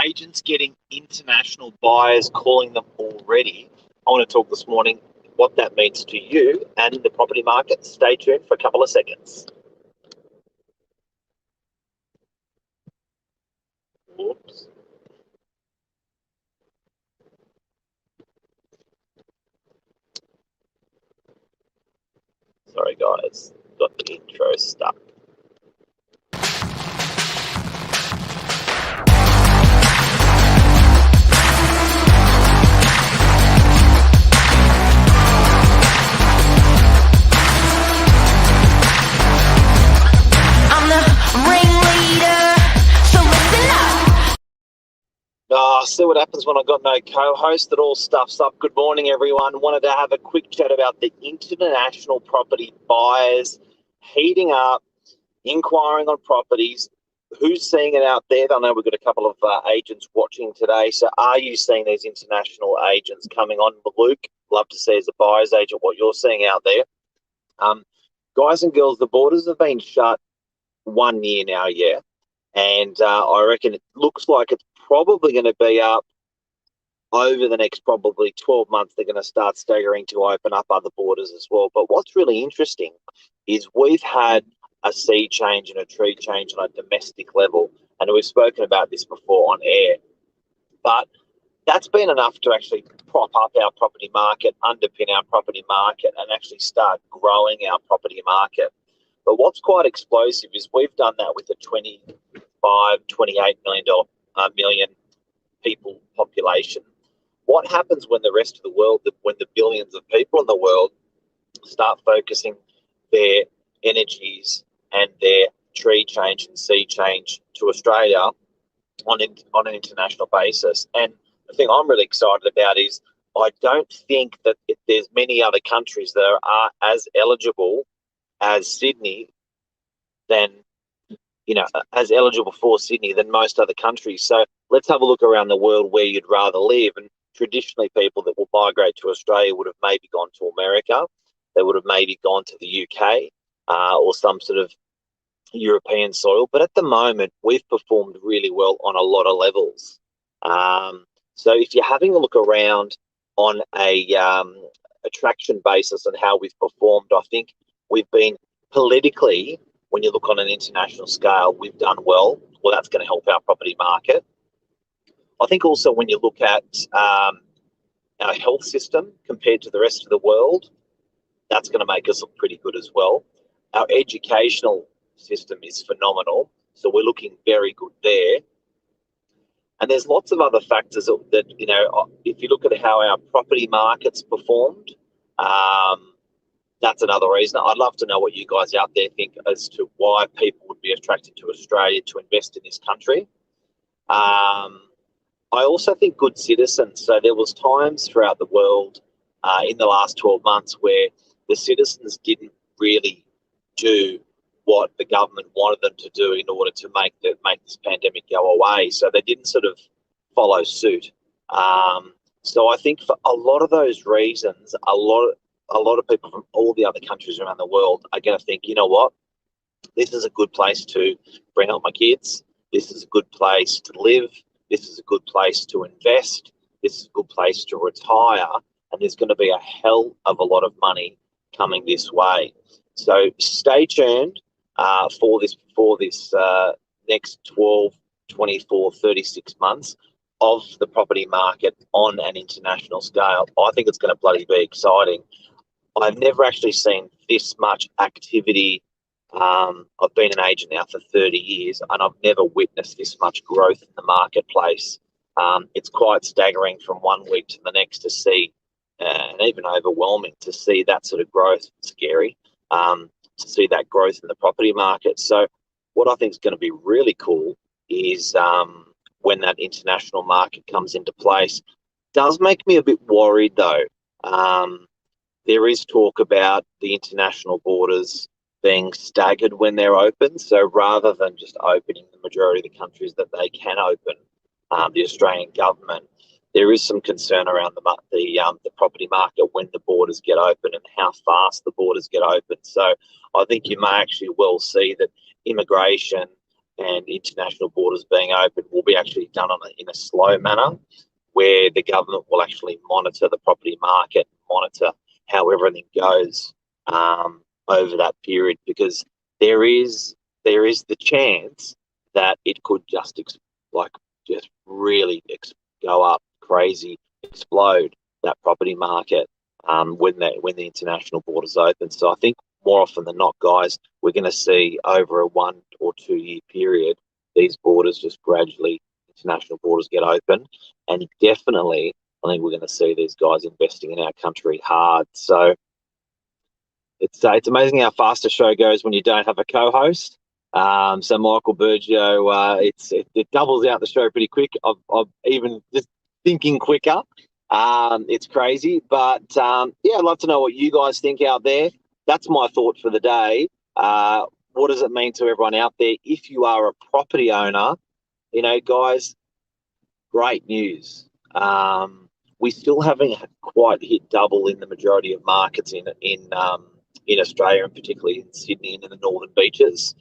agents getting international buyers calling them already? I want to talk this morning what that means to you and the property market. Stay tuned for a couple of seconds. Whoops. Sorry, guys. Got the intro stuck. See what happens when I've got no co-host. It all stuffs up. Good morning, everyone. Wanted to have a quick chat about the international property buyers heating up, inquiring on properties. Who's seeing it out there? I know we've got a couple of agents watching today. So are you seeing these international agents coming on? Luke, love to see as a buyer's agent what you're seeing out there. Guys and girls, the borders have been shut 1 year now, yeah. And I reckon it looks like it's probably going to be up over the next probably 12 months. They're going to start staggering to open up other borders as well. But what's really interesting is we've had a sea change and a tree change on a domestic level. And we've spoken about this before on air. But that's been enough to actually prop up our property market, underpin our property market, and actually start growing our property market. But what's quite explosive is we've done that with a $28 million people population. What happens when the rest of the world, when the billions of people in the world start focusing their energies and their tree change and sea change to Australia on an international basis? And the thing I'm really excited about is I don't think that if there's many other countries that are as eligible as Sydney, then, as eligible for Sydney than most other countries. So let's have a look around the world where you'd rather live. And traditionally, people that will migrate to Australia would have maybe gone to America. They would have maybe gone to the UK or some sort of European soil. But at the moment, we've performed really well on a lot of levels. So if you're having a look around on a attraction basis and how we've performed, I think we've been politically, when you look on an international scale, we've done well. Well, that's going to help our property market. I think also when you look at our health system compared to the rest of the world, that's going to make us look pretty good as well. Our educational system is phenomenal, so we're looking very good there. And there's lots of other factors that, if you look at how our property market's performed, that's another reason. I'd love to know what you guys out there think as to why people would be attracted to Australia to invest in this country. I also think good citizens. So there was times throughout the world in the last 12 months where the citizens didn't really do what the government wanted them to do in order to make this pandemic go away. So they didn't sort of follow suit. So I think for a lot of those reasons, a lot of people from all the other countries around the world are going to think, you know what, this is a good place to bring up my kids. This is a good place to live. This is a good place to invest. This is a good place to retire. And there's going to be a hell of a lot of money coming this way. So stay tuned for this next 12, 24, 36 months of the property market on an international scale. I think it's going to bloody be exciting. I've never actually seen this much activity. I've been an agent now for 30 years and I've never witnessed this much growth in the marketplace. It's quite staggering from 1 week to the next to see, and even overwhelming to see that sort of growth. It's scary to see that growth in the property market. So what I think is going to be really cool is when that international market comes into place. Does make me a bit worried though. There is talk about the international borders being staggered when they're open. So rather than just opening the majority of the countries that they can open, the Australian government, there is some concern around the property market when the borders get open and how fast the borders get open. So I think you may actually well see that immigration and international borders being open will be actually done in a slow manner, where the government will actually monitor the property market, monitor how everything goes over that period, because there is the chance that it could just really go up crazy, explode that property market when the international borders open. So I think more often than not, guys, we're going to see over a 1 or 2 year period these borders just gradually, international borders get open, and definitely I think we're going to see these guys investing in our country hard. So it's amazing how fast a show goes when you don't have a co-host. So Michael Burgio, it doubles out the show pretty quick. I've even just thinking quicker. It's crazy, but yeah, I'd love to know what you guys think out there. That's my thought for the day. What does it mean to everyone out there? If you are a property owner, guys, great news. We still haven't quite hit double in the majority of markets in Australia, and particularly in Sydney and in the Northern Beaches.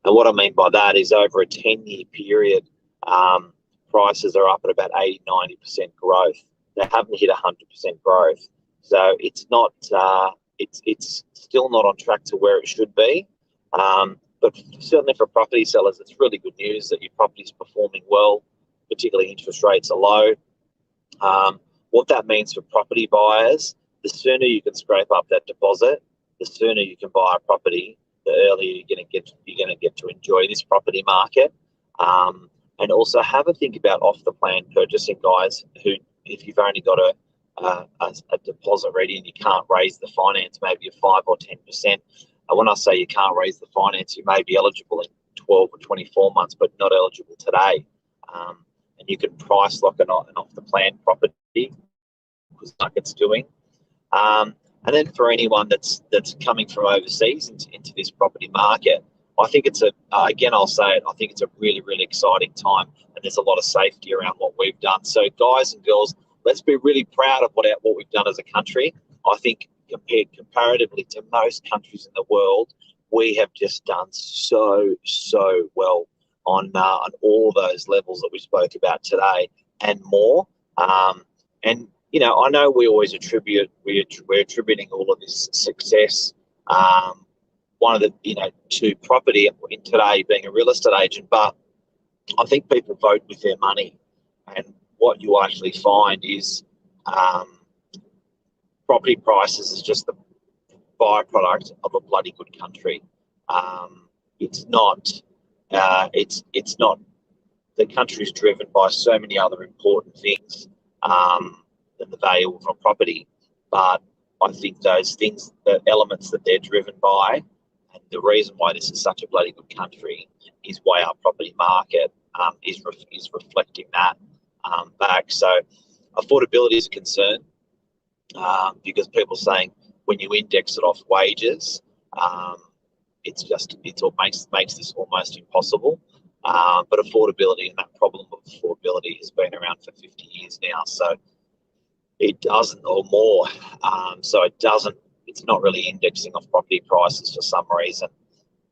And what I mean by that is over a 10-year period, prices are up at about 80-90% growth. They haven't hit 100% growth. So it's not, it's still not on track to where it should be. But certainly for property sellers, it's really good news that your property is performing well, particularly interest rates are low. What that means for property buyers, the sooner you can scrape up that deposit, the sooner you can buy a property, the earlier you're going to get to enjoy this property market. And also have a think about off the plan purchasing, guys, who, if you've only got a deposit ready and you can't raise the finance, maybe a 5 or 10%. And when I say you can't raise the finance, you may be eligible in 12 or 24 months, but not eligible today. And you can price lock an off the plan property, because like it's doing. And then for anyone that's coming from overseas into this property market, I think it's again, I'll say it, I think it's a really, really exciting time, and there's a lot of safety around what we've done. So guys and girls, let's be really proud of what we've done as a country. I think compared comparatively to most countries in the world, we have just done so well on all those levels that we spoke about today and more. And I know we always we're attributing all of this success, to property in today being a real estate agent, but I think people vote with their money, and what you actually find is property prices is just the byproduct of a bloody good country. It's not. It's not. The country is driven by so many other important things than the value of a property, but I think those things, the elements that they're driven by, and the reason why this is such a bloody good country is why our property market is reflecting that back. So affordability is a concern, because people are saying when you index it off wages, it makes this almost impossible. But affordability, and that problem of affordability has been around for 50 years now. So it doesn't, or more. So it's not really indexing off property prices for some reason.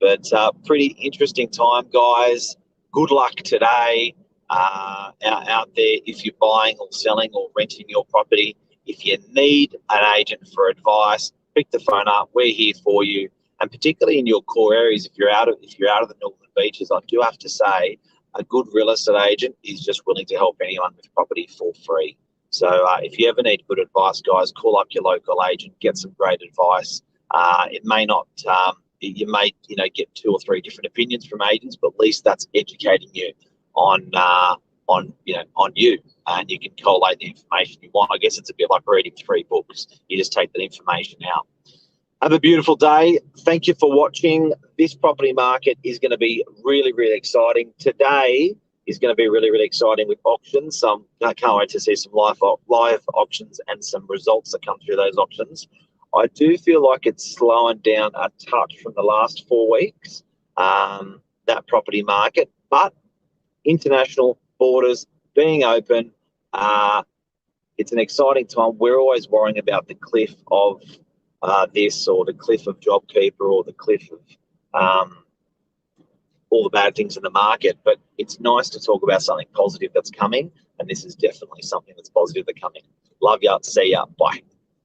But pretty interesting time, guys. Good luck today out there if you're buying or selling or renting your property. If you need an agent for advice, pick the phone up. We're here for you. And particularly in your core areas, if you're out of the Northern Beaches, I do have to say a good real estate agent is just willing to help anyone with property for free. So if you ever need good advice, guys, call up your local agent, get some great advice. It may not, you may get 2 or 3 different opinions from agents, but at least that's educating you on you, and you can collate the information you want. I guess it's a bit like reading 3 books. You just take that information out. Have a beautiful day. Thank you for watching. This property market is going to be really, really exciting. Today is going to be really, really exciting with auctions. I can't wait to see some live auctions and some results that come through those auctions. I do feel like it's slowing down a touch from the last 4 weeks, that property market, but international borders being open, it's an exciting time. We're always worrying about the cliff of this, or the cliff of JobKeeper, or the cliff of all the bad things in the market, but it's nice to talk about something positive that's coming, and this is definitely something that's positive that's coming. Love ya. See ya. Bye.